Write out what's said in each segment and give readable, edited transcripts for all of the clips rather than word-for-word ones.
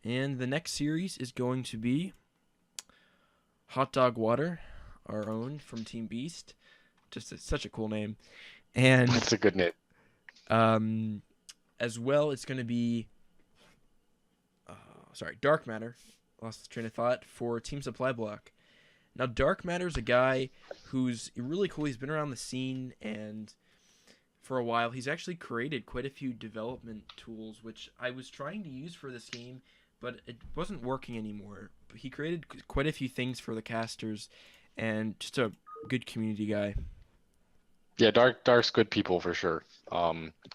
And the next series is going to be hotdogwater, our own from Team Beast. Such a cool name. And That's a good name. um, as well, it's going to be dark matter. Lost the train of thought for Team Supply Block. Now, Dark Matter is a guy who's really cool. He's been around the scene and for a while. He's actually created quite a few development tools, which I was trying to use for this game, but it wasn't working anymore. But he created quite a few things for the casters, and just a good community guy. Yeah, Dark's good people for sure.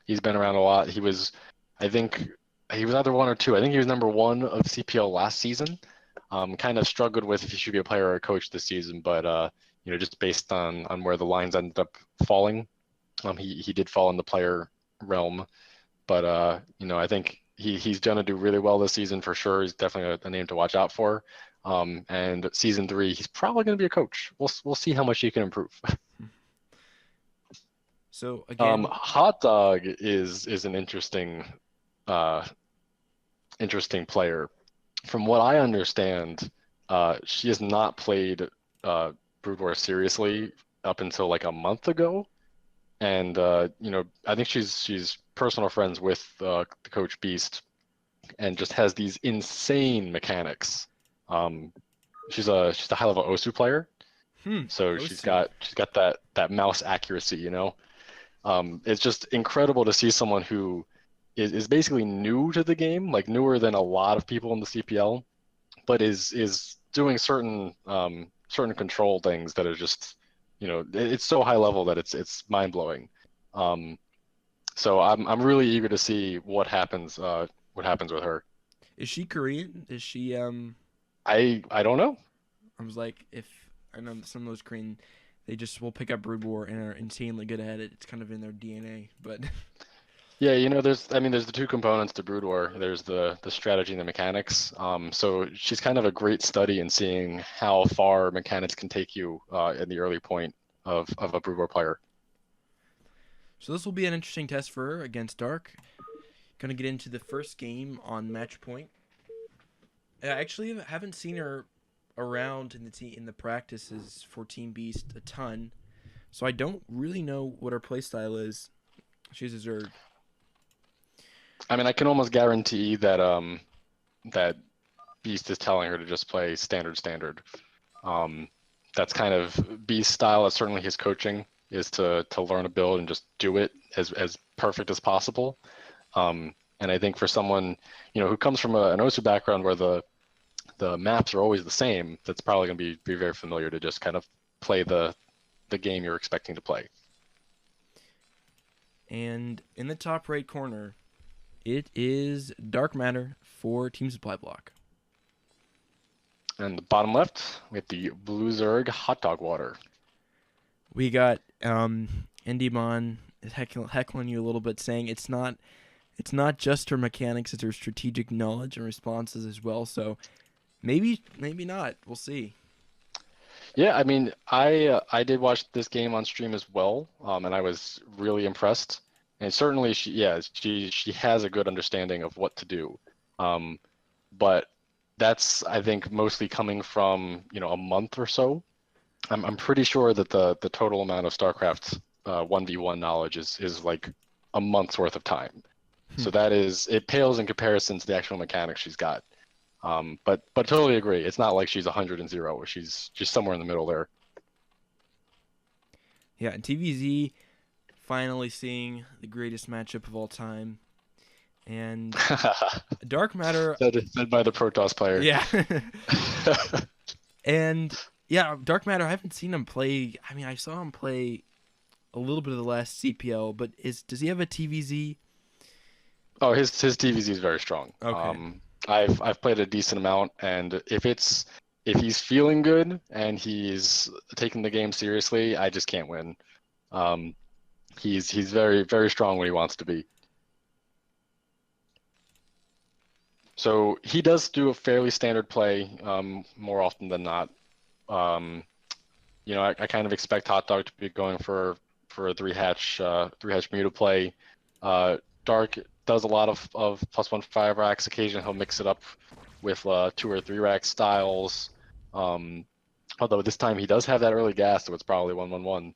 He's been around a lot. I think he was either one or two. I think he was number one of CPL last season. Kind of struggled with if he should be a player or a coach this season, but just based on where the lines ended up falling, he did fall in the player realm. But I think he's gonna do really well this season for sure. He's definitely a name to watch out for. And season three, he's probably gonna be a coach. We'll see how much he can improve. So again, Hot Dog is an uh, interesting player. From what I understand, she has not played Brood War seriously up until like a month ago, and I think she's personal friends with the coach Beast, and just has these insane mechanics. Um, she's a high level Osu player, so Osu. she's got that mouse accuracy, It's just incredible to see someone who is basically new to the game, like newer than a lot of people in the CPL, but is doing certain control things that are just, it's so high level that it's mind blowing. Um, so I'm really eager to see what happens with her. Is she Korean? Is she I don't know. I was like, if I know some of those Korean, they just will pick up Brood War and are insanely good at it. It's kind of in their DNA. But Yeah, there's the two components to Brood War. There's the strategy and the mechanics. So she's kind of a great study in seeing how far mechanics can take you in the early point of a Brood War player. so this will be an interesting test for her against Dark. Gonna get into the first game on match point. I actually haven't seen her around in the practices for Team Beast a ton, so I don't really know what her playstyle is. She's a Zerg. I mean, I can almost guarantee that Beast is telling her to just play standard. Um, that's kind of Beast's style. That's certainly his coaching is to learn a build and just do it as perfect as possible. And I think for someone who comes from an OSU background where the maps are always the same, that's probably going to be very familiar to just kind of play the game you're expecting to play. And in the top right corner, it is Dark Matter for Team Supply Block. And the bottom left, we have the Blue Zerg hotdogwater. We got Indymon heckling you a little bit, saying it's not just her mechanics, it's her strategic knowledge and responses as well. So maybe not. We'll see. Yeah, I mean, I did watch this game on stream as well, and I was really impressed. And certainly, she has a good understanding of what to do. Um, but that's, I think, mostly coming from a month or so. I'm pretty sure that the total amount of StarCraft 1v1 knowledge is like a month's worth of time. So it pales in comparison to the actual mechanics she's got. But totally agree. It's not like she's 100 and 0. She's just somewhere in the middle there. Yeah, and TVZ finally seeing the greatest matchup of all time. And Dark Matter, Said by the Protoss player. yeah. And yeah, Dark Matter, I haven't seen him play. I mean, I saw him play a little bit of the last CPL, but does he have a TVZ? Oh, his TVZ is very strong. Okay. I've played a decent amount, and if he's feeling good and he's taking the game seriously, I just can't win. Um, he's very strong when he wants to be. So he does do a fairly standard play more often than not. Um, I kind of expect Hot Dog to be going for a three hatch muta play. Dark does a lot of +1/5 racks. Occasionally he'll mix it up with 2 or 3 rack styles. Although this time he does have that early gas, so it's probably 1/1/1.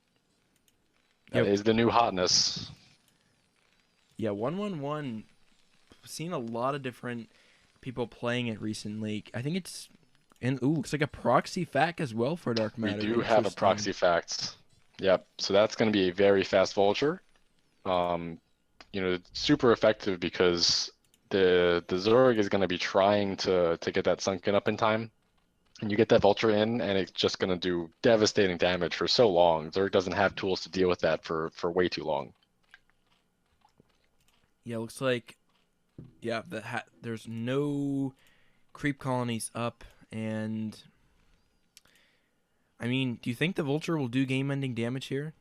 That Yep. is the new hotness. Yeah, 111. Seen a lot of different people playing it recently. I think it's and ooh, looks like a proxy fac as well for dark We matter. do have a Interesting. proxy fact. Yep. So that's going to be a very fast vulture. Um, super effective because the Zerg is going to be trying to get that sunken up in time. And you get that vulture in, and it's just going to do devastating damage for so long. Zerg doesn't have tools to deal with that for way too long. Yeah, looks like there's no creep colonies up, and I mean, do you think the vulture will do game-ending damage here?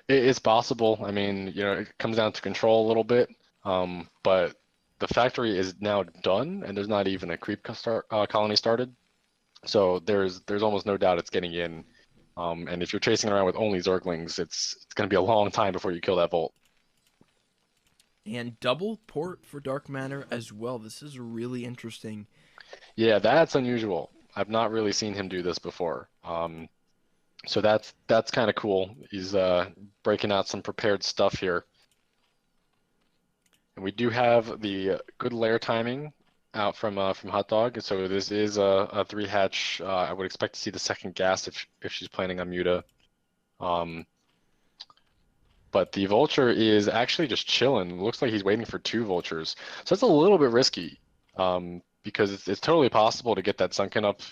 It's possible. I mean, it comes down to control a little bit. But the factory is now done, and there's not even a creep colony started. So there's almost no doubt it's getting in. And if you're chasing around with only Zerglings, it's going to be a long time before you kill that Volt. And double port for dark matter as well. This is really interesting. Yeah, that's unusual. I've not really seen him do this before. So that's kind of cool. He's breaking out some prepared stuff here. And we do have the good lair timing out from Hot Dog. So this is a 3-hatch. I would expect to see the second gas if she's planning on Muta. But the vulture is actually just chilling. It looks like he's waiting for 2 vultures. So that's a little bit risky. Because it's totally possible to get that sunken up,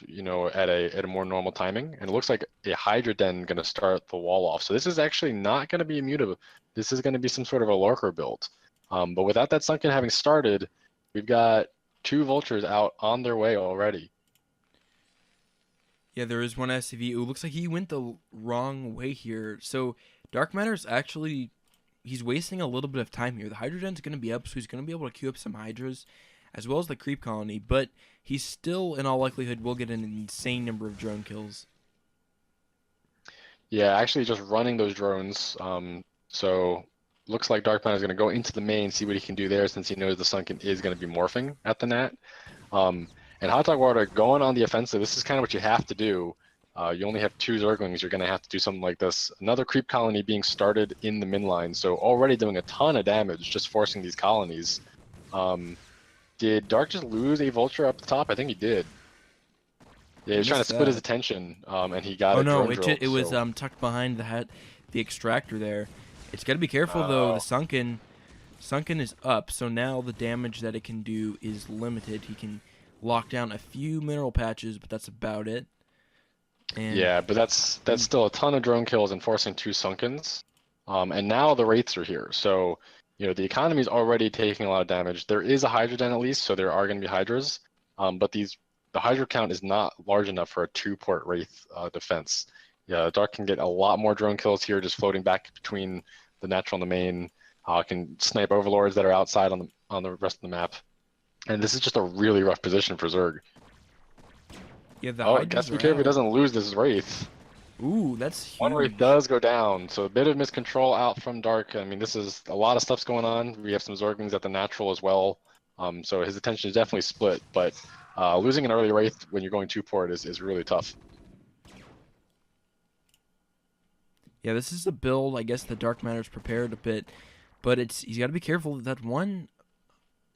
at a more normal timing. And it looks like a Hydra Den going to start the wall off. So this is actually not going to be a Muta. This is going to be some sort of a lurker build. But without that sunken having started, we've got 2 vultures out on their way already. Yeah, there is one SCV. It looks like he went the wrong way here. So dark matter's actually he's wasting a little bit of time here. The Hydrogen's going to be up, so he's going to be able to queue up some Hydras, as well as the creep colony, but he still, in all likelihood, will get an insane number of drone kills. Yeah, actually just running those drones. So looks like Dark Matter is going to go into the main, see what he can do there, since he knows the sunken is going to be morphing at the net. And hotdogwater going on the offensive. This is kind of what you have to do. You only have 2 Zerglings. You're going to have to do something like this. Another creep colony being started in the min line, so already doing a ton of damage, just forcing these colonies. Did Dark just lose a vulture up the top? I think he did. Yeah, he was trying to split his attention, and he got Oh a no, drone drilled. it was tucked behind the extractor there. It's got to be careful though. The sunken is up, so now the damage that it can do is limited. He can lock down a few mineral patches, but that's about it. And yeah, but that's still a ton of drone kills and forcing 2 sunkens. And now the wraiths are here, so the economy is already taking a lot of damage. There is a Hydra Den at least, so there are going to be Hydras. But the Hydra count is not large enough for a 2-port Wraith defense. Yeah, Dark can get a lot more drone kills here, just floating back between the natural and the main. Can snipe overlords that are outside on the rest of the map. And this is just a really rough position for Zerg. yeah, the Oh, Hydras guess be are careful he out. doesn't lose this Wraith. Ooh, that's huge. 1 Wraith does go down, so a bit of miscontrol out from Dark. I mean, this is a lot of stuff's going on. We have some Zerglings at the natural as well. So his attention is definitely split, but losing an early Wraith when you're going 2-port is really tough. Yeah, this is a build. I guess the dark matter's prepared a bit, but he's got to be careful that one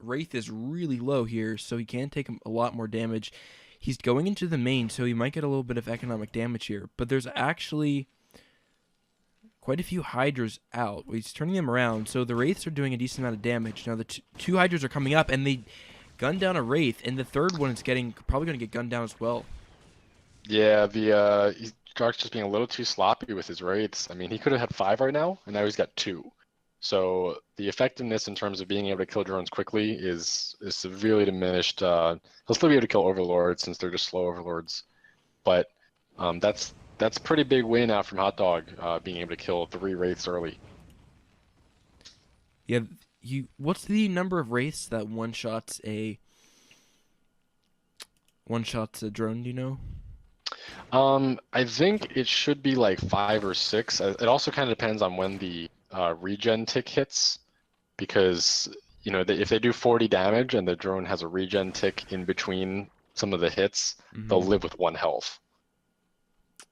Wraith is really low here, so he can take a lot more damage. He's going into the main, so he might get a little bit of economic damage here, but there's actually quite a few Hydras out. He's turning them around, so the Wraiths are doing a decent amount of damage. Now the 2 Hydras are coming up, and they gun down a Wraith, and the third one is probably going to get gunned down as well. Yeah, Dark's just being a little too sloppy with his Wraiths. I mean, he could have had 5 right now, and now he's got 2. So the effectiveness in terms of being able to kill drones quickly is severely diminished. He'll still be able to kill overlords since they're just slow overlords, but that's pretty big win out from Hot Dog, being able to kill 3 Wraiths early. Yeah, what's the number of Wraiths that one-shots a drone, do you know? I think it should be like 5 or 6. It also kind of depends on when the regen tick hits, because you know, if they do 40 damage and the drone has a regen tick in between some of the hits, they'll live with 1 health.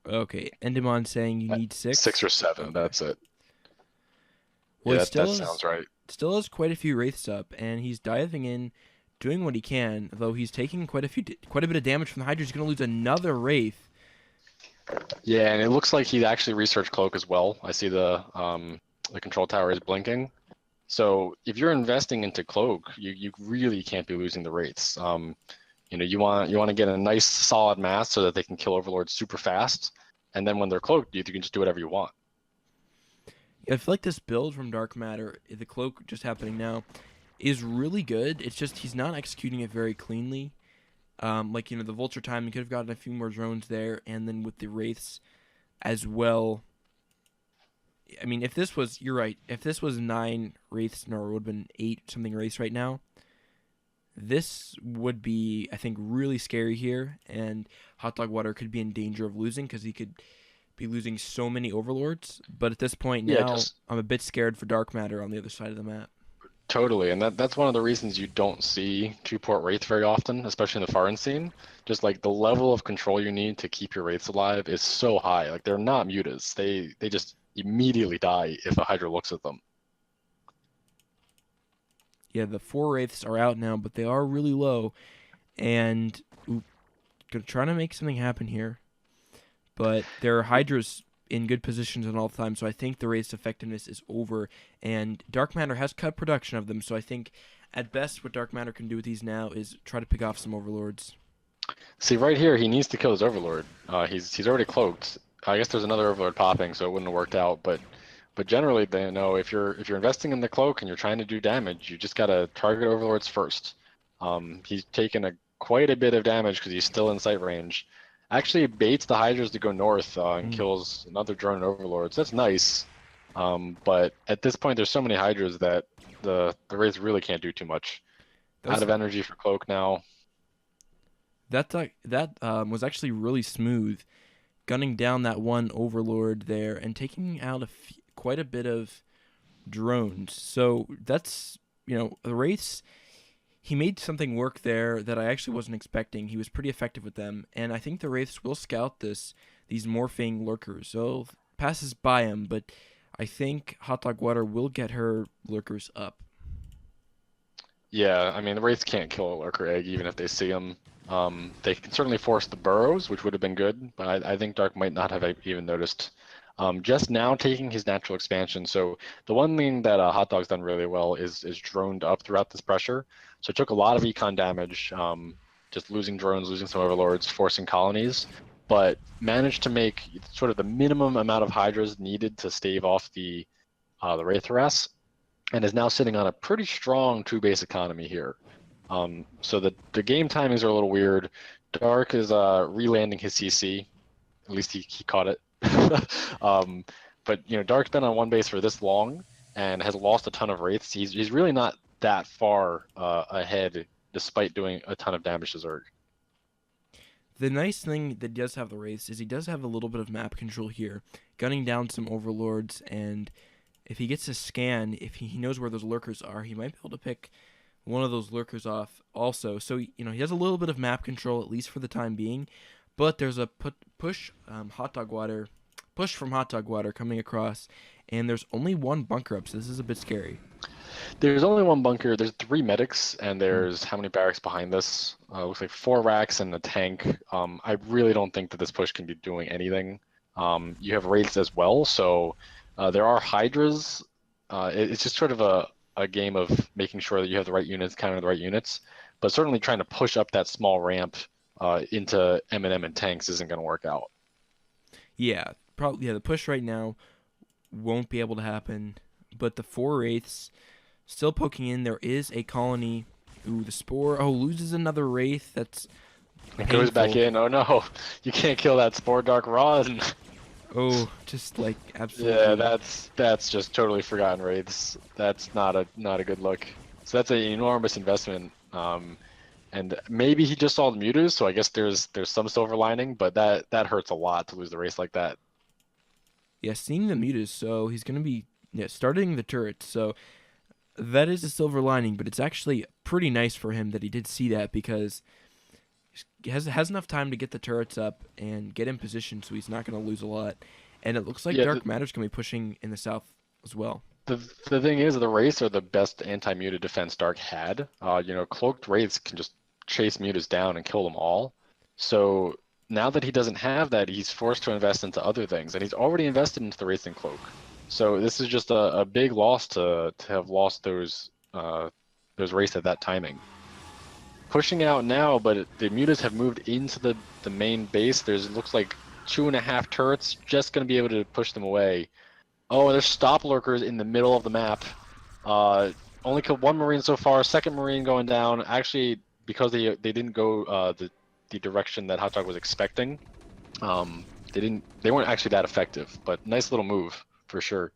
Okay, Endemon saying you need 6? 6 or 7, Okay. that's it. Well, Yeah, he that sounds right. still has quite a few wraiths up, and he's diving in, doing what he can. Though he's taking quite a bit of damage from the Hydra. He's going to lose another wraith. Yeah, and it looks like he actually researched Cloak as well. I see the control tower is blinking. So if you're investing into Cloak, you really can't be losing the wraiths. You know, you want to get a nice solid mass so that they can kill overlords super fast, and then when they're cloaked, you can just do whatever you want. I feel like this build from Dark Matter, the cloak just happening now, is really good. It's just he's not executing it very cleanly. Like, you know, the Vulture time, he could have gotten a few more drones there, and then with the Wraiths as well. I mean, if this was, you're right, if this was 9 Wraiths, no, it would have been 8 something Wraiths right now. This would be, I think, really scary here, and hotdogwater could be in danger of losing because he could be losing so many overlords. But at this point now, I'm a bit scared for Dark Matter on the other side of the map. Totally, and that's one of the reasons you don't see 2-port Wraith very often, especially in the foreign scene. Just like the level of control you need to keep your Wraiths alive is so high. Like they're not mutas. They just immediately die if a Hydra looks at them. Yeah, the 4 Wraiths are out now, but they are really low. And trying to make something happen here. But there are Hydras in good positions at all times, so I think the Wraith's effectiveness is over. And Dark Matter has cut production of them, so I think at best what Dark Matter can do with these now is try to pick off some Overlords. See, right here, he needs to kill his Overlord. He's already cloaked. I guess there's another Overlord popping, so it wouldn't have worked out. But generally, they know if you're investing in the cloak and you're trying to do damage, you just gotta target Overlords first. He's taken quite a bit of damage because he's still in sight range. Actually baits the Hydras to go north and kills another drone and Overlords. That's nice. But at this point, there's so many Hydras that the Wraiths really can't do too much. Out of energy for Cloak now. That was actually really smooth, gunning down that one Overlord there and taking out quite a bit of drones. So that's, you know, the Wraiths, he made something work there that I actually wasn't expecting. He was pretty effective with them, and I think the Wraiths will scout these morphing lurkers. So passes by him, but I think hotdogwater will get her lurkers up. Yeah, I mean, the Wraiths can't kill a lurker egg even if they see him. They can certainly force the burrows, which would have been good, but I think Dark might not have even noticed. Just now taking his natural expansion. So the one thing that Hotdog's done really well is droned up throughout this pressure. So it took a lot of econ damage, just losing drones, losing some overlords, forcing colonies, but managed to make sort of the minimum amount of Hydras needed to stave off the Wraith harass, and is now sitting on a pretty strong 2-base economy here. So the game timings are a little weird. Dark is re-landing his CC. At least he caught it. But you know, Dark's been on 1 base for this long and has lost a ton of Wraiths. He's really not that far ahead, despite doing a ton of damage to Zerg. The nice thing that does have the Wraiths is he does have a little bit of map control here, gunning down some Overlords, and if he gets a scan, if he knows where those lurkers are, he might be able to pick one of those lurkers off also. So, you know, he has a little bit of map control, at least for the time being. But there's a push from hotdogwater coming across, and there's only 1 bunker up, so this is a bit scary. There's only 1 bunker. There's 3 medics, and there's how many barracks behind this? Looks like 4 racks and a tank. I really don't think that this push can be doing anything. You have Wraiths as well, so there are Hydras. It's just sort of a game of making sure that you have the right units, counter the right units, but certainly trying to push up that small ramp into M&M and tanks isn't going to work out. Yeah, probably. Yeah, the push right now won't be able to happen, but the 4 Wraiths still poking in. There is a colony. Ooh, the Spore. Oh, loses another Wraith. That's It goes back in. Oh no, you can't kill that Spore. Dark, run. Oh, just like absolutely. Yeah, that's just totally forgotten Wraiths. That's not a good look. So that's an enormous investment. And maybe he just saw the mutas, so I guess there's some silver lining, but that hurts a lot to lose the race like that. Yeah, seeing the mutas, so he's gonna be starting the turret. So That is a silver lining, but it's actually pretty nice for him that he did see that because he has enough time to get the turrets up and get in position, so he's not going to lose a lot. And it looks like Yeah, Dark Matter's going to be pushing in the south as well. the the thing is, the Wraiths are the best anti-muted defense Dark had. Cloaked Wraiths can just chase mutas down and kill them all. So now that he doesn't have that, he's forced to invest into other things, and he's already invested into the Wraith and Cloak. So this is just a big loss to have lost those Wraiths at that timing. Pushing out now, but the mutas have moved into the main base. There's looks like 2.5 turrets just going to be able to push them away. Oh, and there's stop lurkers in the middle of the map. Only killed one Marine so far. Second Marine going down. Actually, because they didn't go the direction that Hot Dog was expecting, they weren't actually that effective. But nice little move for sure.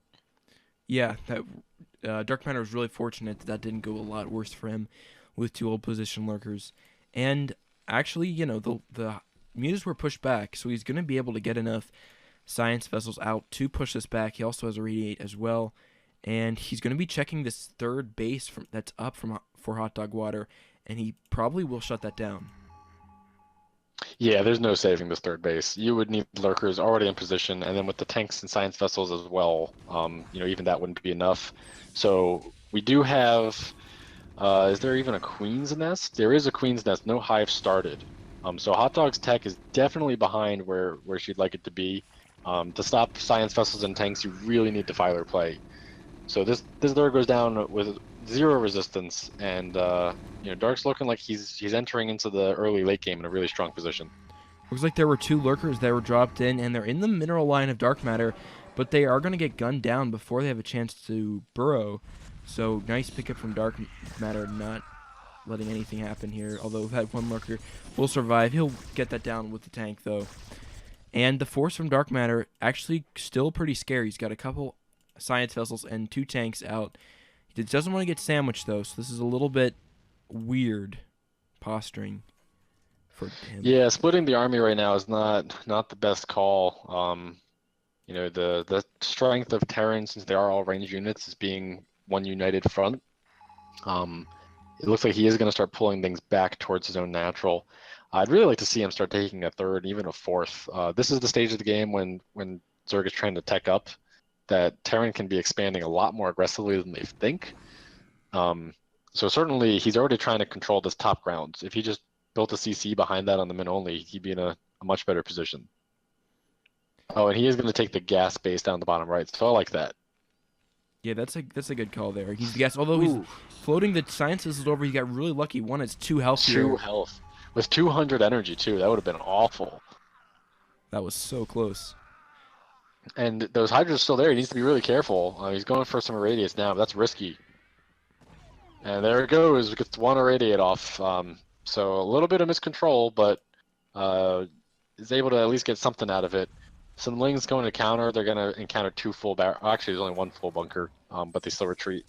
Yeah, that Dark Matter was really fortunate that didn't go a lot worse for him with 2 old position lurkers. And actually, the mutas were pushed back, so he's going to be able to get enough science vessels out to push this back. He also has a radiate as well, and he's going to be checking this third base that's up for Hot Dog Water, and he probably will shut that down. Yeah, there's no saving this third base. You would need lurkers already in position, and then with the tanks and science vessels as well, even that wouldn't be enough. So we do have. Is there even a Queen's Nest? There is a Queen's Nest. No hive started. So Hot Dog's tech is definitely behind where she'd like it to be. To stop science vessels and tanks, you really need Defiler play. So this lure goes down with 0 resistance, and Dark's looking like he's entering into the early late game in a really strong position. Looks like there were 2 lurkers that were dropped in, and they're in the mineral line of Dark Matter, but they are going to get gunned down before they have a chance to burrow. So nice pickup from Dark Matter, not letting anything happen here. Although that 1 lurker will survive, he'll get that down with the tank though. And the force from Dark Matter actually still pretty scary. He's got a couple science vessels and 2 tanks out. He doesn't want to get sandwiched though, so this is a little bit weird posturing for him. Yeah, splitting the army right now is not the best call. The strength of Terran, since they are all ranged units, is being one united front. It looks like he is going to start pulling things back towards his own natural. I'd really like to see him start taking a 3rd, even a 4th. This is the stage of the game when Zerg is trying to tech up, that Terran can be expanding a lot more aggressively than they think. So certainly he's already trying to control this top ground. If he just built a CC behind that on the min only, he'd be in a much better position. Oh, and he is going to take the gas base down the bottom right, so I like that. Yeah, that's a good call there. He's the gas, although he's floating the science vessels over. He got really lucky. One, it's 2 health here. 2 health. With 200 energy, too. That would have been awful. That was so close. And those Hydras are still there. He needs to be really careful. He's going for some Irradiates now, but that's risky. And there it goes. Gets 1 Irradiate off. So a little bit of miscontrol, but is able to at least get something out of it. Some Lings going to counter. They're going to encounter 2 full actually, there's only 1 full bunker, but they still retreat.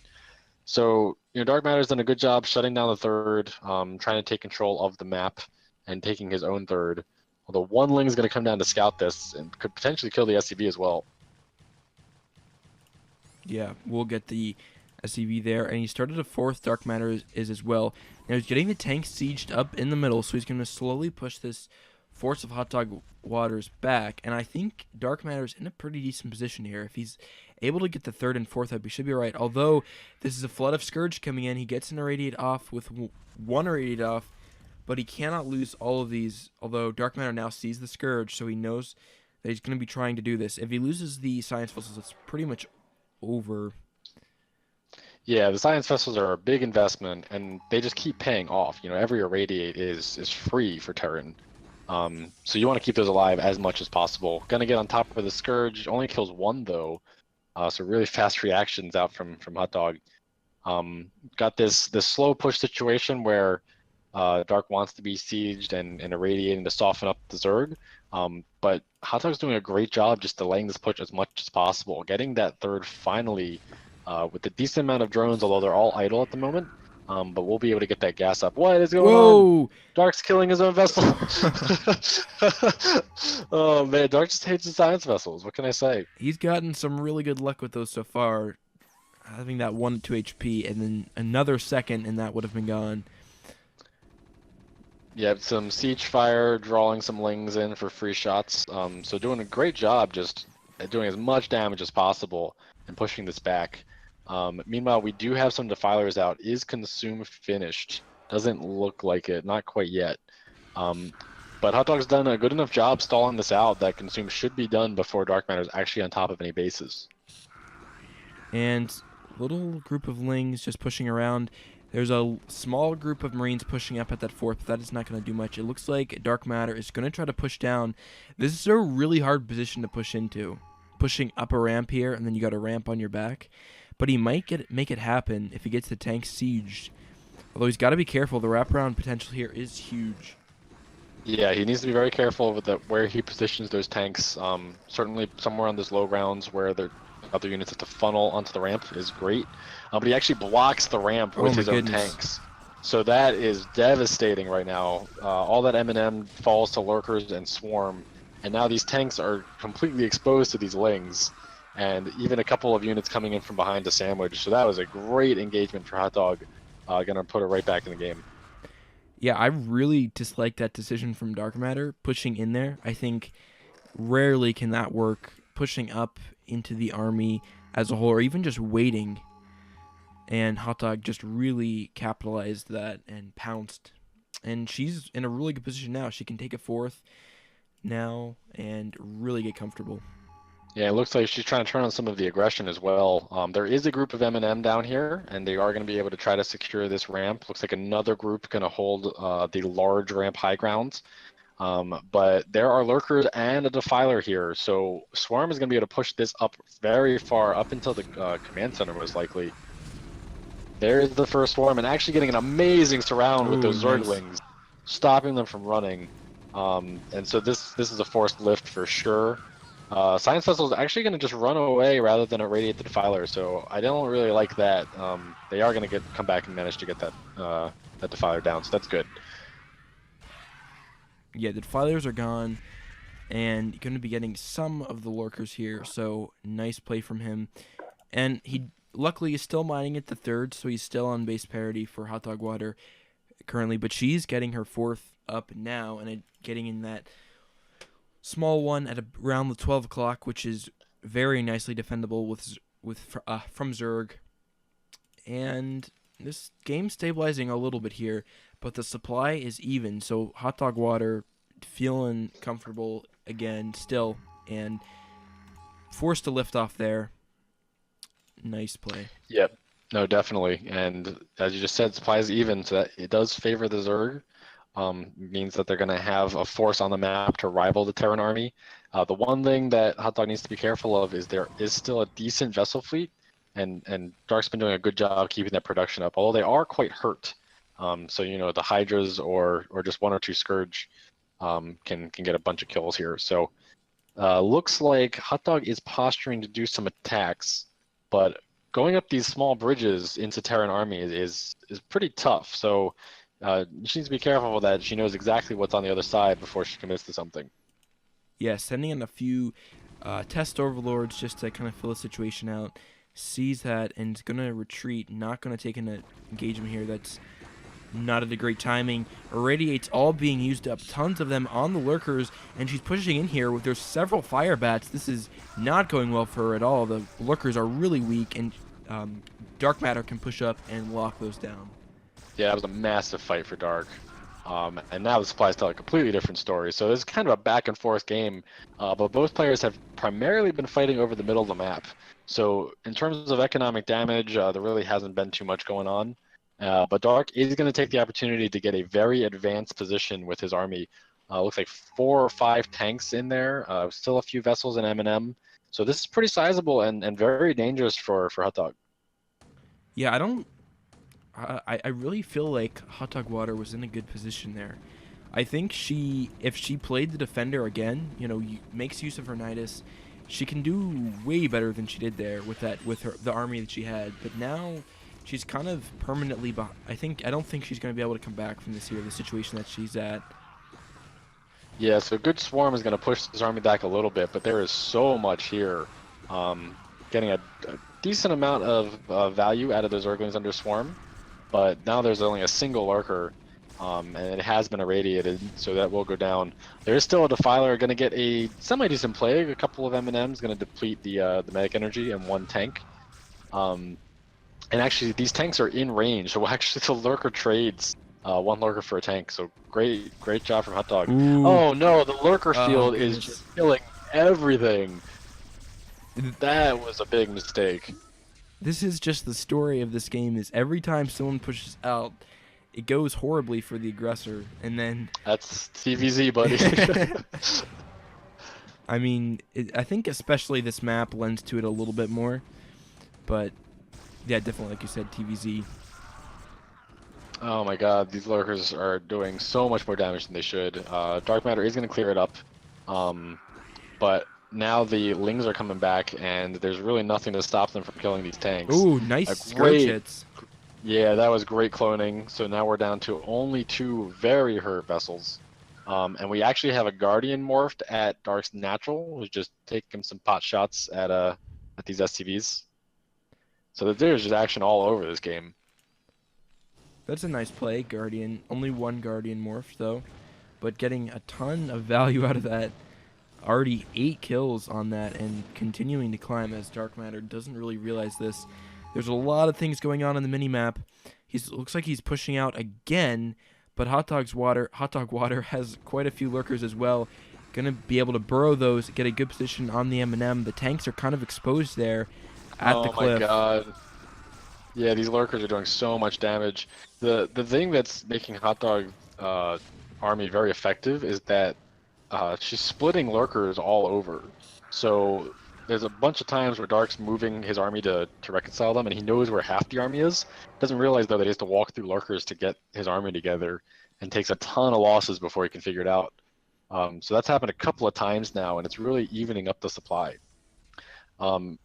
So, Dark Matter's done a good job shutting down the 3rd, trying to take control of the map and taking his own 3rd. Although 1 Ling is going to come down to scout this and could potentially kill the SCV as well. Yeah, we'll get the SCV there. And he started a 4th Dark Matter is as well. Now he's getting the tank sieged up in the middle, so he's going to slowly push this force of Hot Dog Waters back. And I think Dark Matter's in a pretty decent position here. If he's able to get the 3rd and 4th up, he should be right. Although this is a flood of Scourge coming in, he gets an Irradiate off with 1 Irradiate off, but he cannot lose all of these. Although Dark Matter now sees the Scourge, so he knows that he's going to be trying to do this. If he loses the Science Vessels, it's pretty much over. Yeah, the Science Vessels are a big investment, and they just keep paying off. Every Irradiate is free for Terran. So you want to keep those alive as much as possible. Gonna get on top of the Scourge. Only kills 1 though. So really fast reactions out from Hot Dog. Got this slow push situation where Dark wants to be sieged and irradiating to soften up the Zerg. But Hot Dog's doing a great job just delaying this push as much as possible. Getting that 3rd finally with a decent amount of drones, although they're all idle at the moment. But we'll be able to get that gas up. What is going on? Dark's killing his own vessel. Oh man, Dark just hates the science vessels. What can I say? He's gotten some really good luck with those so far. having that 1 to 2 HP, and then another second, and that would have been gone. Yeah, some siege fire, drawing some lings in for free shots. So doing a great job just doing as much damage as possible and pushing this back. Meanwhile, we do have some defilers out. Is Consume finished? Doesn't look like it, not quite yet. But Hot Dog's done a good enough job stalling this out that Consume should be done before Dark Matter is actually on top of any bases. And little group of Lings just pushing around. There's a small group of Marines pushing up at that fourth, but that is not going to do much. It looks like Dark Matter is going to try to push down. This is a really hard position to push into. Pushing up a ramp here, and then you got a ramp on your back. But he might make it happen if he gets the tank sieged. Although he's got to be careful. The wraparound potential here is huge. Yeah, he needs to be very careful with where he positions those tanks. Certainly somewhere on this low grounds where the other units have to funnel onto the ramp is great. But he actually blocks the ramp with his own tanks. So that is devastating right now. All that M&M falls to lurkers and swarm. And now these tanks are completely exposed to these lings. And even a couple of units coming in from behind to sandwich. So that was a great engagement for Hot Dog. Gonna put it right back in the game. Yeah, I really dislike that decision from Dark Matter, pushing in there. I think rarely can that work, pushing up into the army as a whole, or even just waiting. And Hot Dog just really capitalized that and pounced. And she's in a really good position now. She can take a fourth now and really get comfortable. Yeah, it looks like she's trying to turn on some of the aggression as well. There is a group of M&M down here, and they are going to be able to try to secure this ramp. Looks like another group going to hold the large ramp high grounds. But there are lurkers and a defiler here, so Swarm is going to be able to push this up very far, up until the command center most likely. There's the first Swarm, and actually getting an amazing surround with those Zerglings, stopping them from running. And so this is a forced lift for sure. Science Vessel is actually going to just run away rather than irradiate the Defiler, so I don't really like that. They are going to come back and manage to get that that Defiler down, so that's good. Yeah, the Defilers are gone, and going to be getting some of the Lurkers here, so nice play from him. And he luckily is still mining at the third, so he's still on base parity for hotdogwater currently, but she's getting her fourth up now, and getting in that small one at around the 12 o'clock, which is very nicely defendable from Zerg. And this game's stabilizing a little bit here, but the supply is even, so hotdogwater feeling comfortable again still, and forced to lift off there. Nice play. Yep. No, definitely. And as you just said, supply is even, so that it does favor the Zerg. Means that they're going to have a force on the map to rival the Terran army. The one thing that Hot Dog needs to be careful of is there is still a decent vessel fleet, and Dark's been doing a good job keeping that production up, although they are quite hurt. So, you know, the Hydras or just one or two Scourge can get a bunch of kills here. So looks like Hot Dog is posturing to do some attacks, but going up these small bridges into Terran army is pretty tough. So she needs to be careful with that. She knows exactly what's on the other side before she commits to something. Yeah, sending in a few test overlords just to kind of fill the situation out. Sees that and is going to retreat, not going to take an engagement here. That's not at a great timing. Irradiates all being used up, tons of them on the lurkers, and she's pushing in here with there's several fire bats. This is not going well for her at all. The lurkers are really weak, and Dark Matter can push up and lock those down. Yeah, it was a massive fight for Dark. And now the supplies tell a completely different story. So it's kind of a back and forth game, but both players have primarily been fighting over the middle of the map. So in terms of economic damage, there really hasn't been too much going on. But Dark is going to take the opportunity to get a very advanced position with his army. Looks like 4 or 5 tanks in there, still a few vessels in M&M. So this is pretty sizable and very dangerous for Hot Dog. Yeah, I really feel like hotdogwater was in a good position there. I think if she played the defender again, you know, makes use of her Nidus, she can do way better than she did there with the army that she had. But now she's kind of permanently behind. I don't think she's going to be able to come back from this here, the situation that she's at. Yeah, so good Swarm is going to push this army back a little bit, but there is so much here. Getting a decent amount of value out of those Zerglings under Swarm, but now there's only a single Lurker, and it has been irradiated, so that will go down. There is still a Defiler going to get a semi-decent Plague, a couple of M&Ms, going to deplete the Medic Energy, and one tank. And actually, these tanks are in range, so actually the Lurker trades one Lurker for a tank, so great job from Hot Dog. Ooh. Oh no, the Lurker Oh, shield goodness. is just killing everything. That was a big mistake. This is just the story of this game, is every time someone pushes out, it goes horribly for the aggressor, and then... That's TVZ, buddy. I mean, I think especially this map lends to it a little bit more, but yeah, definitely, like you said, TVZ. Oh my god, these Lurkers are doing so much more damage than they should. Dark Matter is going to clear it up, but now the Lings are coming back, and there's really nothing to stop them from killing these tanks. Ooh, nice scourge hits. Yeah, that was great cloning. So now we're down to only 2 very hurt vessels. And we actually have a Guardian morphed at Dark's natural, who's just taking some pot shots at these SCVs. So there's just action all over this game. That's a nice play, Guardian. Only one Guardian morph, though, but getting a ton of value out of that. Already 8 kills on that and continuing to climb as Dark Matter doesn't really realize this. There's a lot of things going on in the minimap. Looks like he's pushing out again, but hotdogwater has quite a few lurkers as well. Gonna be able to burrow those, get a good position on the M&M. The tanks are kind of exposed there at the cliff. Oh my god. Yeah, these lurkers are doing so much damage. The thing that's making Hotdog army very effective is that she's splitting lurkers all over. So there's a bunch of times where Dark's moving his army to reconcile them, and he knows where half the army is. Doesn't realize, though, that he has to walk through lurkers to get his army together, and takes a ton of losses before he can figure it out. So that's happened a couple of times now, and it's really evening up the supply. And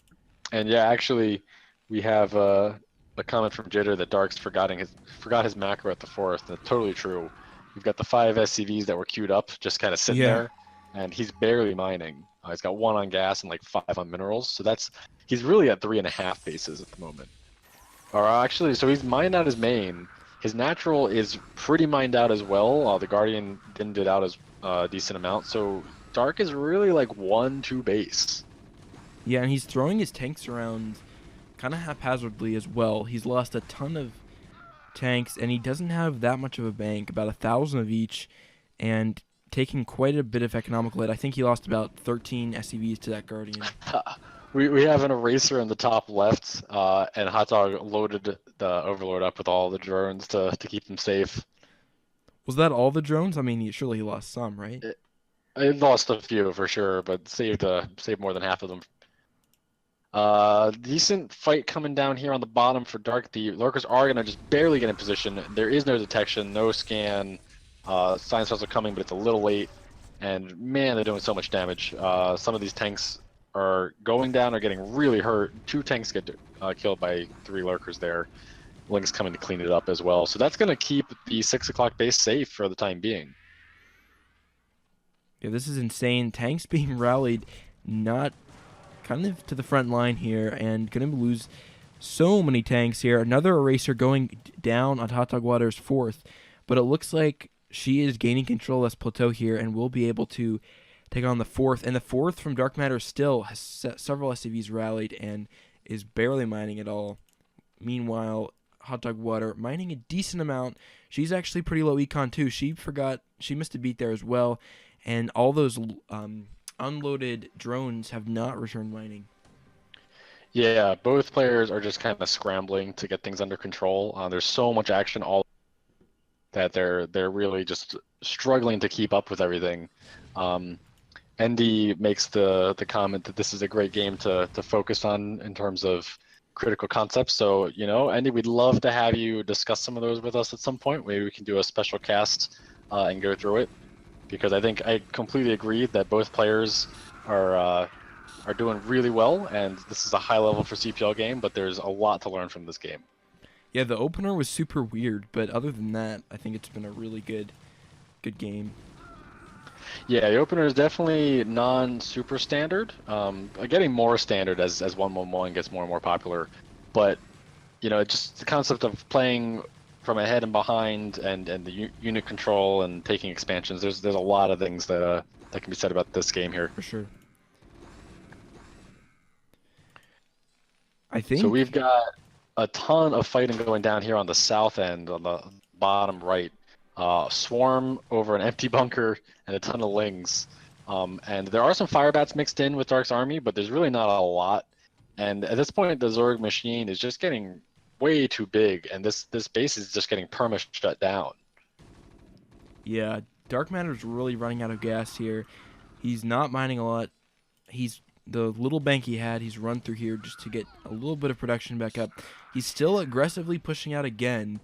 yeah, actually, we have a comment from Jitter that Dark's forgot his macro at the 4th. That's totally true. We've got the 5 SCVs that were queued up, just kind of sitting there, and he's barely mining. He's got 1 on gas and like 5 on minerals, so he's really at 3.5 bases at the moment. Or actually, so he's mined out his main. His natural is pretty mined out as well. The Guardian didn't it out as a decent amount, so Dark is really like 1-2 base. Yeah, and he's throwing his tanks around kind of haphazardly as well. He's lost a ton of tanks, and he doesn't have that much of a bank, about 1,000 of each, and taking quite a bit of economical hit. I think he lost about 13 SCVs to that Guardian. We have an eraser in the top left, and Hotdog loaded the Overlord up with all the drones to keep him safe. Was that all the drones? I mean, surely he lost some, right? It lost a few for sure, but saved more than half of them. Decent fight coming down here on the bottom for Dark. The lurkers are gonna just barely get in position. There is no detection, no scan. Science cells are coming, but it's a little late. And man, they're doing so much damage. Some of these tanks are going down or getting really hurt. 2 tanks get killed by 3 lurkers there. Link's coming to clean it up as well. So that's gonna keep the 6 o'clock base safe for the time being. Yeah, this is insane. Tanks being rallied, not kind of to the front line here, and going to lose so many tanks here. Another eraser going down on hotdogwater's 4th, but it looks like she is gaining control of this plateau here and will be able to take on the 4th. And the 4th from Dark Matter still has several SCVs rallied and is barely mining at all. Meanwhile, hotdogwater mining a decent amount. She's actually pretty low econ too. She missed a beat there as well, and all those unloaded drones have not returned mining. Yeah, both players are just kind of scrambling to get things under control. There's so much action all that they're really just struggling to keep up with everything. ND makes the comment that this is a great game to focus on in terms of critical concepts. So, Andy, we'd love to have you discuss some of those with us at some point. Maybe we can do a special cast and go through it. Because I think I completely agree that both players are doing really well, and this is a high level for CPL game, but there's a lot to learn from this game. Yeah, the opener was super weird, but other than that, I think it's been a really good game. Yeah, the opener is definitely non-super standard. Getting more standard as 111 gets more and more popular. But just the concept of playing from ahead and behind, and the unit control and taking expansions. There's a lot of things that can be said about this game here. For sure. I So we've think. got a ton of fighting going down here on the south end, on the bottom right. Swarm over an empty bunker and a ton of lings. And there are some fire bats mixed in with Dark's army, but there's really not a lot. And at this point, the Zorg machine is just getting way too big, and this base is just getting perma shut down. Yeah, dark matter's really running out of gas here. He's not mining a lot. He's the little bank he had, he's run through here just to get a little bit of production back up. He's still aggressively pushing out again,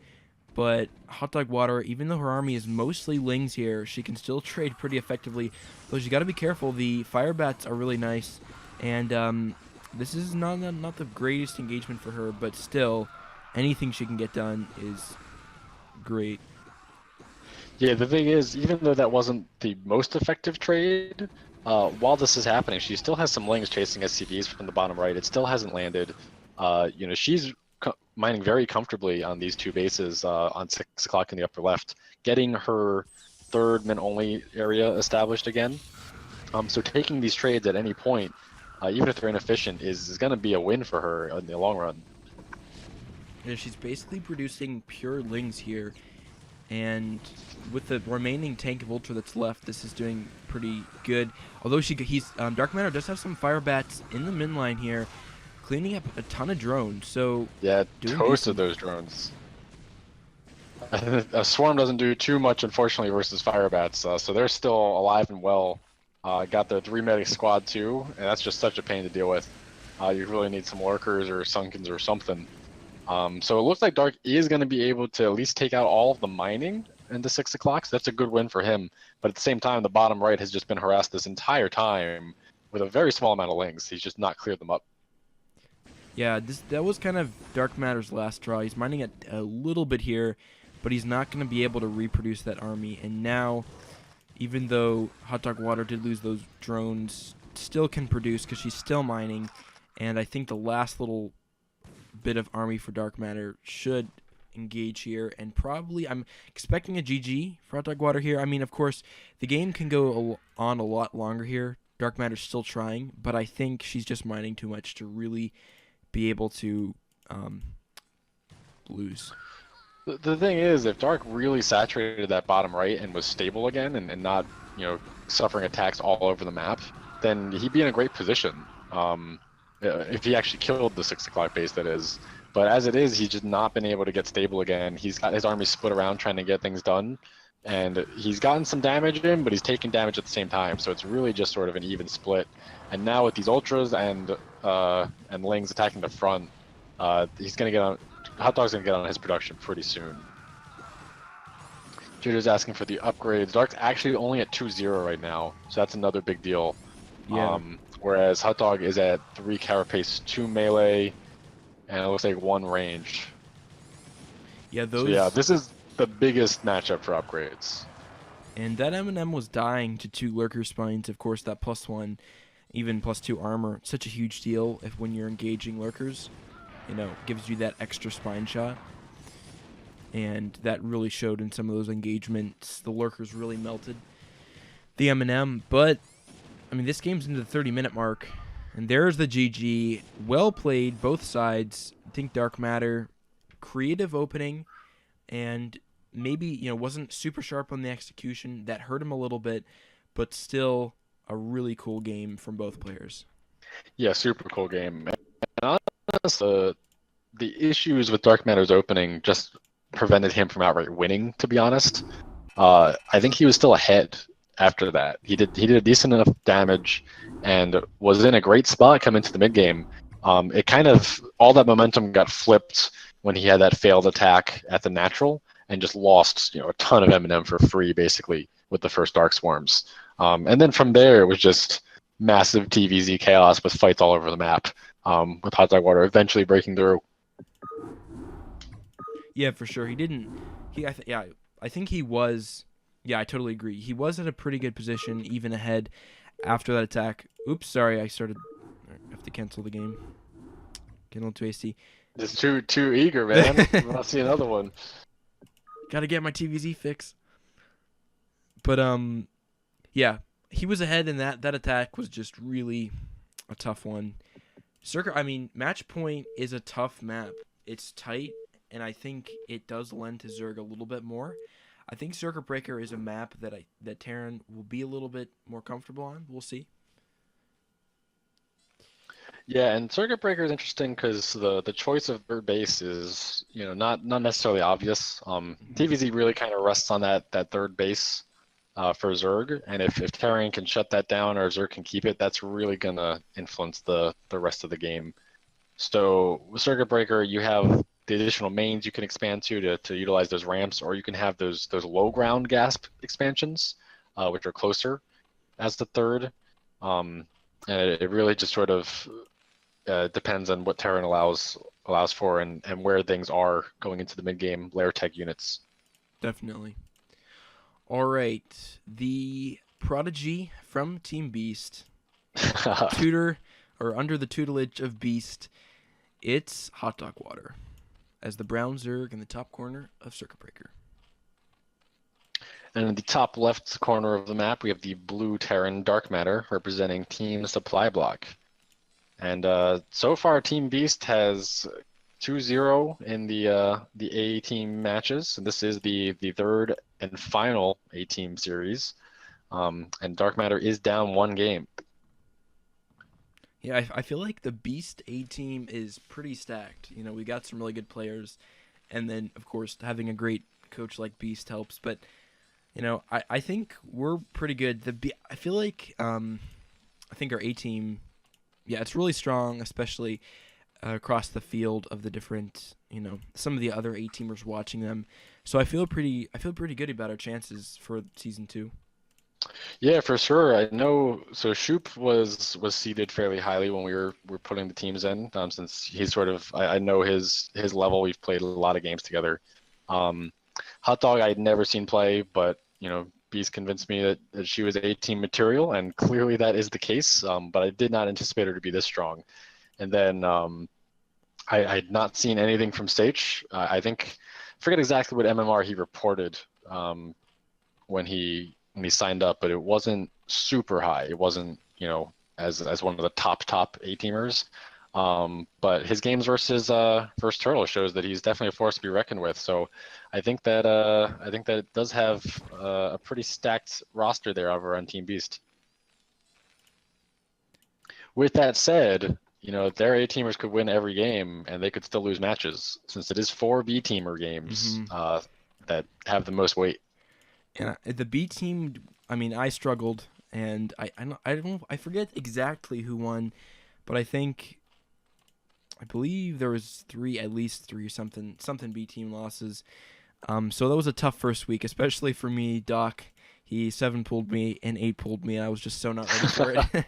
but hotdogwater, even though her army is mostly lings here, she can still trade pretty effectively. Though she's got to be careful. The fire bats are really nice, and this is not the greatest engagement for her, but still, anything she can get done is great. Yeah, the thing is, even though that wasn't the most effective trade, while this is happening, she still has some lings chasing SCVs from the bottom right. It still hasn't landed. She's mining very comfortably on these two bases on 6 o'clock in the upper left, getting her third min-only area established again. So taking these trades at any point, even if they're inefficient, is going to be a win for her in the long run. Yeah, she's basically producing pure lings here, and with the remaining tank of Ultra that's left, this is doing pretty good. Although Dark Matter does have some fire bats in the min line here, cleaning up a ton of drones. So yeah, doing toasted decent. those drones. A swarm doesn't do too much, unfortunately, versus fire bats, so they're still alive and well. Got the 3 medic squad too, and that's just such a pain to deal with. You really need some lurkers or sunkens or something. So it looks like Dark is going to be able to at least take out all of the mining into 6 o'clock, so that's a good win for him. But at the same time, the bottom right has just been harassed this entire time with a very small amount of lings. He's just not cleared them up. Yeah, that was kind of Dark Matter's last draw. He's mining a little bit here, but he's not going to be able to reproduce that army. And now, even though hotdogwater did lose those drones, still can produce because she's still mining. And I think the last little bit of army for Dark Matter should engage here, and probably I'm expecting a GG for hotdogwater here. I mean, of course, the game can go on a lot longer here. Dark Matter's still trying, but I think she's just mining too much to really be able to lose. The thing is, if Dark really saturated that bottom right and was stable again and not, suffering attacks all over the map, then he'd be in a great position. If he actually killed the 6 o'clock base, that is. But as it is, he's just not been able to get stable again. He's got his army split around trying to get things done, and he's gotten some damage in, but he's taking damage at the same time. So it's really just sort of an even split. And now with these ultras and lings attacking the front, he's gonna get on. Hotdog's gonna get on his production pretty soon. Judo's asking for the upgrades. Dark's actually only at 2-0 right now, so that's another big deal. Yeah. Whereas Hotdog is at 3 carapace, 2 melee, and it looks like 1 range. Yeah, those. So yeah, this is the biggest matchup for upgrades. And that M&M was dying to 2 lurker spines. Of course, that +1, even +2 armor, such a huge deal if when you're engaging lurkers, gives you that extra spine shot. And that really showed in some of those engagements. The lurkers really melted the M&M, but I mean, this game's into the 30-minute mark, and there's the GG. Well played, both sides. I think Dark Matter, creative opening, and maybe, wasn't super sharp on the execution. That hurt him a little bit, but still a really cool game from both players. Yeah, super cool game. And honestly, the issues with Dark Matter's opening just prevented him from outright winning, to be honest. I think he was still ahead after that. He did a decent enough damage and was in a great spot coming into the mid game. It kind of, all that momentum got flipped when he had that failed attack at the natural and just lost a ton of M&M for free basically with the first Dark Swarms. And then from there it was just massive TVZ chaos with fights all over the map, with hotdogwater eventually breaking through. Yeah, for sure. I think he was Yeah, I totally agree. He was at a pretty good position, even ahead after that attack. Oops, sorry, I started. I have to cancel the game. Getting a little too hasty. Just too eager, man. We want to see another one. Gotta get my TVZ fix. But yeah, he was ahead, and that attack was just really a tough one. I mean, Match Point is a tough map. It's tight, and I think it does lend to Zerg a little bit more. I think Circuit Breaker is a map that Terran will be a little bit more comfortable on. We'll see. Yeah, and Circuit Breaker is interesting because the choice of third base is, not necessarily obvious. TVZ really kind of rests on that third base for Zerg, and if Terran can shut that down or Zerg can keep it, that's really gonna influence the rest of the game. So with Circuit Breaker, you have the additional mains you can expand to utilize those ramps, or you can have those low ground gasp expansions, which are closer as the third. And it really just sort of depends on what Terran allows for and where things are going into the mid game layer tech units. Definitely. All right, the prodigy from Team Beast, under the tutelage of Beast, it's hotdogwater as the brown Zerg in the top corner of Circuit Breaker. And in the top left corner of the map, we have the blue Terran dark matter representing Team Supply Block. And so far, Team Beast has 2-0 in the A-team matches, and this is the third and final A-team series. And dark matter is down 1 game. Yeah, I feel like the Beast A-team is pretty stacked. We got some really good players, and then, of course, having a great coach like Beast helps. But, I think we're pretty good. I feel like I think our A-team, yeah, it's really strong, especially across the field of the different, some of the other A-teamers watching them. So I feel pretty good about our chances for Season 2. Yeah, for sure. I know. So Shoop was seeded fairly highly when we were putting the teams in, since he's sort of I know his level. We've played a lot of games together. Hot Dog I'd never seen play, but Beast convinced me that she was A-team material, and clearly that is the case. But I did not anticipate her to be this strong. And then I had not seen anything from Sage. I forget exactly what MMR he reported when he signed up, but it wasn't super high. It wasn't, as one of the top A-teamers. But his games versus Turtle shows that he's definitely a force to be reckoned with. So I think that it does have a pretty stacked roster there over on Team Beast. With that said, their A-teamers could win every game and they could still lose matches, since it is 4 B-teamer games that have the most weight. Yeah, the B team. I mean, I struggled, and I forget exactly who won, but I believe there was at least three something B team losses. So that was a tough first week, especially for me. Doc, he 7 pulled me and 8 pulled me. I was just so not ready for it.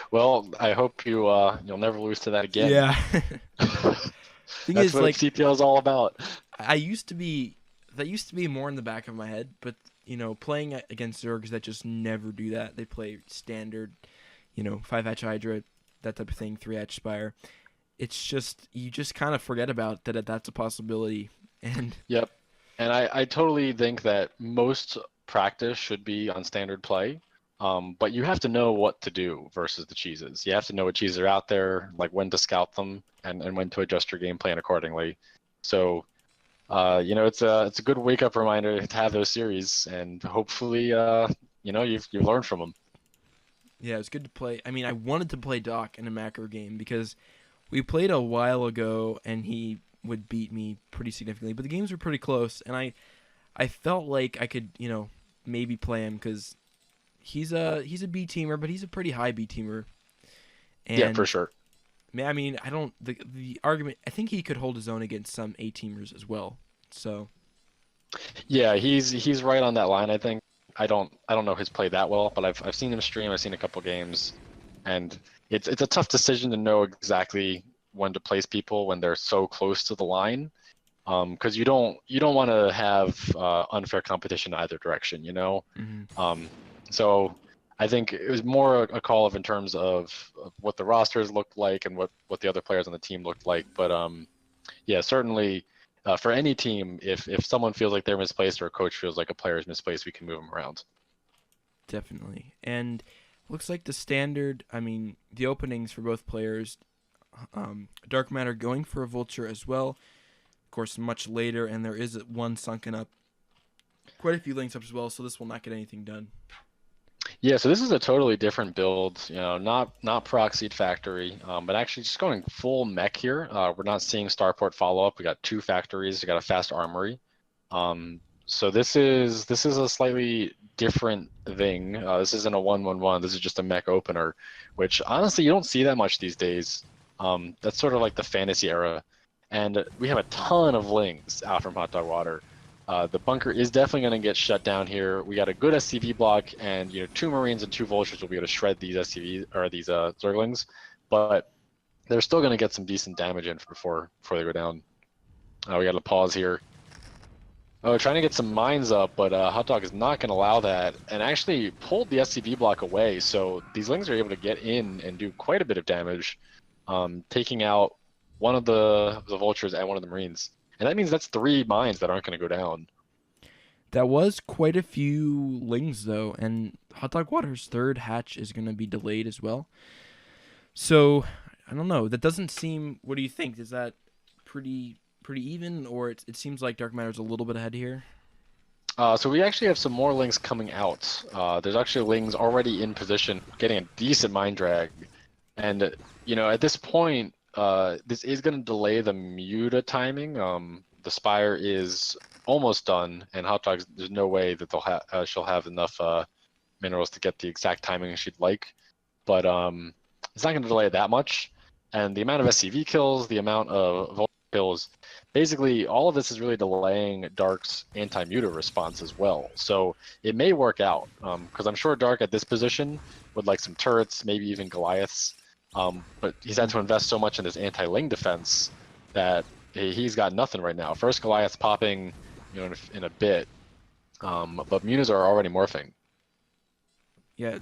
Well, I hope you'll never lose to that again. Yeah. That's what CPL is all about. That used to be more in the back of my head, but playing against Zergs that just never do that. They play standard, 5-hatch Hydra, that type of thing, 3-hatch Spire. It's just you just kind of forget about that's a possibility. And yep, and I totally think that most practice should be on standard play. But you have to know what to do versus the cheeses. You have to know what cheeses are out there, like when to scout them and when to adjust your game plan accordingly. So it's a good wake up reminder to have those series, and hopefully you've learned from them. Yeah, it's good to play. I mean, I wanted to play Doc in a macro game because we played a while ago and he would beat me pretty significantly, but the games were pretty close, and I felt like I could maybe play him because he's a B teamer, but he's a pretty high B teamer. And yeah, for sure. I mean, the argument. I think he could hold his own against some A teamers as well. So. Yeah, he's right on that line. I think I don't know his play that well, but I've seen him stream. I've seen a couple games, and it's a tough decision to know exactly when to place people when they're so close to the line. because you don't want to have unfair competition either direction, you know. Hmm. Um, so I think it was more a call of in terms of what the rosters looked like and what the other players on the team looked like. But yeah, certainly for any team, if someone feels like they're misplaced or a coach feels like a player is misplaced, we can move them around. Definitely. And looks like the standard, I mean, the openings for both players, Dark Matter going for a Vulture as well. Of course, much later, and there is one sunken up. Quite a few links up as well, so this will not get anything done. Yeah, so this is a totally different build, not proxied factory, but actually just going full mech here. We're not seeing starport follow up. We got two factories. We got a fast armory. So this is a slightly different thing. This isn't a 1-1-1. This is just a mech opener, which honestly you don't see that much these days. That's sort of like the fantasy era, and we have a ton of lings out from Hot Dog Water. The bunker is definitely going to get shut down here. We got a good SCV block, and two Marines and two Vultures will be able to shred these SCVs or these Zerglings, but they're still going to get some decent damage in before they go down. We got to pause here. Oh, trying to get some mines up, but Hot Dog is not going to allow that, and actually pulled the SCV block away. So these lings are able to get in and do quite a bit of damage, taking out one of the Vultures and one of the Marines. And that means that's 3 mines that aren't going to go down. That was quite a few lings, though, and Hot Dog Water's third hatch is going to be delayed as well. So, I don't know. That doesn't seem. What do you think? Is that pretty even, or it seems like Dark Matter's a little bit ahead here? So we actually have some more lings coming out. There's actually lings already in position, getting a decent mine drag. And, at this point, this is going to delay the Muta timing. The Spire is almost done, and Hot Dogs, there's no way that she'll have enough minerals to get the exact timing she'd like. But it's not going to delay it that much. And the amount of SCV kills, the amount of Vulture kills, basically all of this is really delaying Dark's anti-Muta response as well. So it may work out, because I'm sure Dark at this position would like some turrets, maybe even Goliaths. But he's had to invest so much in his anti-Ling defense that he's got nothing right now. First Goliath's popping, in a bit, but Mutas are already morphing. Yeah,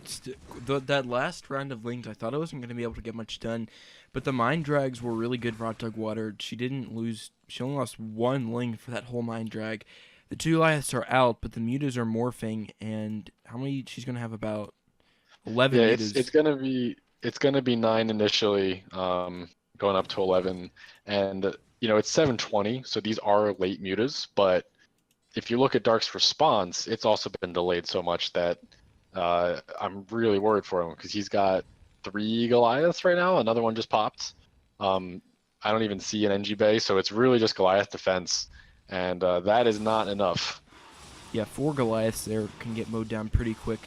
that last round of lings, I thought I wasn't going to be able to get much done, but the mine drags were really good for Hot Dog Water. She didn't lose. She only lost one ling for that whole mine drag. The two Goliaths are out, but the mutas are morphing, and how many? She's going to have about 11 Yeah, mutas. it's gonna be 9 initially, going up to 11, and it's 720, so these are late mutas. But if you look at Dark's response, it's also been delayed so much that I'm really worried for him because he's got 3 Goliaths right now. Another one just popped. I don't even see an NG Bay, so it's really just Goliath defense, and that is not enough. Yeah, 4 Goliaths there can get mowed down pretty quick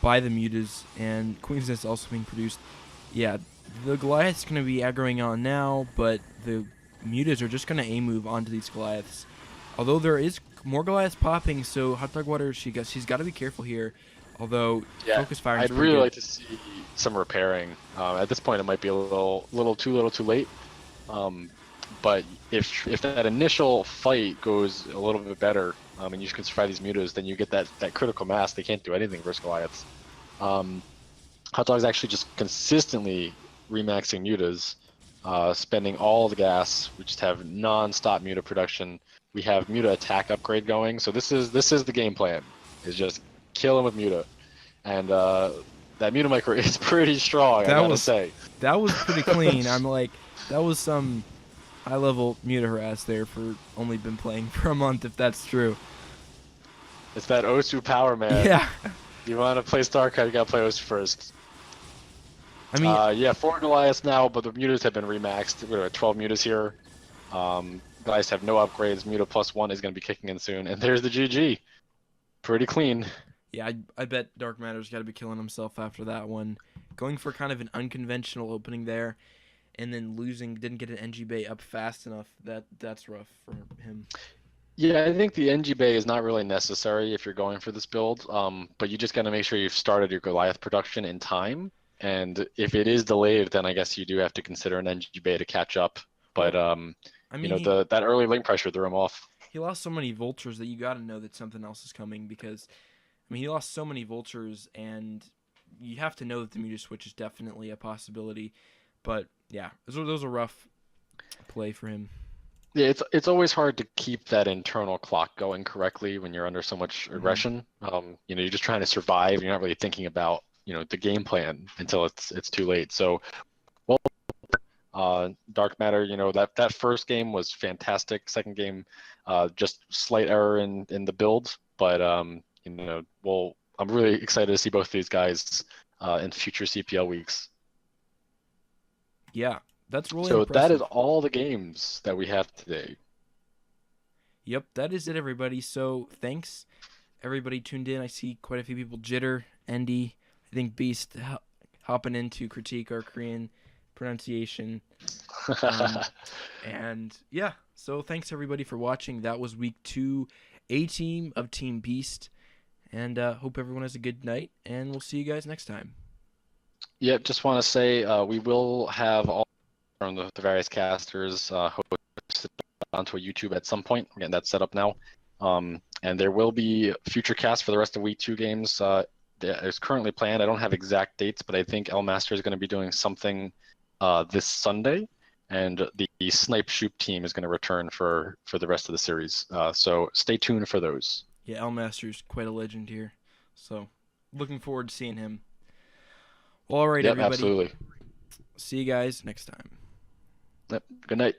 by the mutas, and Queen's Nest also being produced. Yeah, the Goliath's going to be aggroing on now, but the mutas are just going to A-move onto these Goliaths. Although there is more Goliaths popping, so Hot Dog Water, she's got to be careful here. Although Yeah, focus firing is I'd pretty really good. like to see some repairing. At this point, it might be a little too late. Um, but if that initial fight goes a little bit better, and you can survive these mutas, then you get that critical mass. They can't do anything versus Goliaths. Um, Hot Dog's actually just consistently remaxing mutas, spending all the gas. We just have non-stop muta production. We have muta attack upgrade going. So this is the game plan. Is just kill him with muta, and that muta micro is pretty strong. I That gotta was say. that was pretty clean. I'm like, that was some high-level muta harass there for only been playing for a month, if that's true. It's that Osu power, man. Yeah, You want to play StarCraft, you gotta play Osu first. I mean, Yeah, 4 Goliaths now, but the mutas have been remaxed. We're at 12 mutas here. Goliaths have no upgrades. Muta +1 is gonna be kicking in soon, and there's the GG. Pretty clean. yeah, I bet Dark Matter's got to be killing himself after that one. Going for kind of an unconventional opening there, and then losing, didn't get an NG Bay up fast enough. That's rough for him. Yeah, I think the NG Bay is not really necessary if you're going for this build, but you just got to make sure you've started your Goliath production in time. And if it is delayed, then I guess you do have to consider an NG Bay to catch up. But I You mean, know, that early lane pressure threw him off. he lost so many vultures that you got to know that something else is coming because, I mean, he lost so many vultures, and you have to know that the meter switch is definitely a possibility. But yeah, those are rough play for him. Yeah, it's always hard to keep that internal clock going correctly when you're under so much aggression. You know, you're just trying to survive. You're not really thinking about, you know, the game plan until it's too late. So, well, Dark Matter, you know, that first game was fantastic. Second game, just slight error in the build, but you know, well, I'm really excited to see both of these guys in future CPL weeks. Yeah, that's really So that is impressive. all the games that we have today. Yep, that is it, everybody. So thanks, everybody tuned in. I see quite a few people. Jitter, Andy, I think Beast hopping in to critique our Korean pronunciation. And yeah, so thanks everybody for watching. That was week 2, A team of Team Beast. And hope everyone has a good night. And we'll see you guys next time. Yep, just want to say we will have all from the various casters hosted onto a YouTube at some point. We're getting that set up now. And there will be future casts for the rest of week 2 games. There's currently planned. I don't have exact dates, but I think El Master is going to be doing something this Sunday. And the Snipe Shoot team is going to return for the rest of the series. So stay tuned for those. Yeah, El Master's quite a legend here. So looking forward to seeing him. Well, all right, Yep, everybody. absolutely. See you guys next time. Yep. Good night.